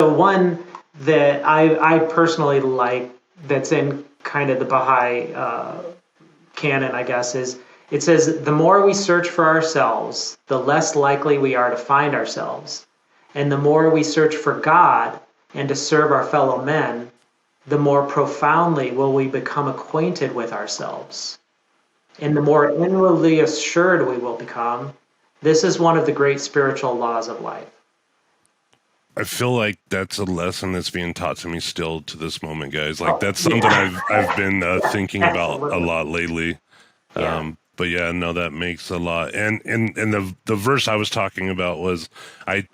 one that I personally like that's in kind of the Baha'i canon, I guess, is it says, the more we search for ourselves, the less likely we are to find ourselves. And the more we search for God and to serve our fellow men, the more profoundly will we become acquainted with ourselves. And the more inwardly assured we will become. This is one of the great spiritual laws of life. I feel like that's a lesson that's being taught to me still to this moment, guys. Like that's something I've been thinking about a lot lately. But yeah, no, that makes a lot. And the verse I was talking about was, I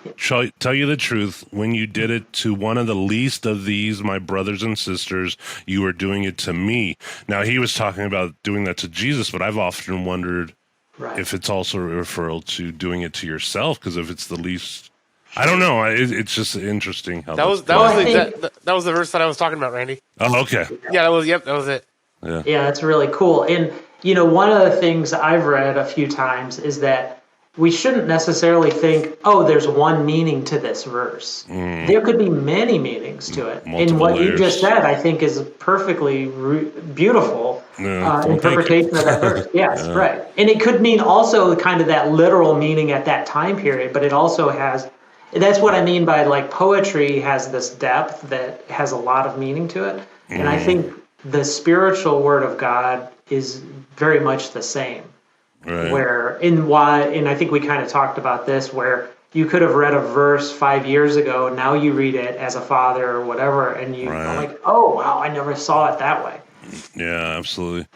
tell you the truth, when you did it to one of the least of these, my brothers and sisters, you were doing it to me. Now, he was talking about doing that to Jesus, but I've often wondered if it's also a referral to doing it to yourself, because if it's the least, I don't know. It's just interesting how that was the verse that I was talking about, Randy. Oh, okay. Yeah, that was it. Yeah, that's really cool. And one of the things I've read a few times is that we shouldn't necessarily think, oh, there's one meaning to this verse. There could be many meanings to it. Multiple and what layers. you just said, I think, is a perfectly beautiful interpretation of that verse. Yes, right. And it could mean also kind of that literal meaning at that time period, but it also has, that's what I mean by like poetry has this depth that has a lot of meaning to it. And I think the spiritual word of God is very much the same. Right. And I think we kind of talked about this, where you could have read a verse 5 years ago, now you read it as a father or whatever, and you're like, oh, wow, I never saw it that way. Yeah, absolutely.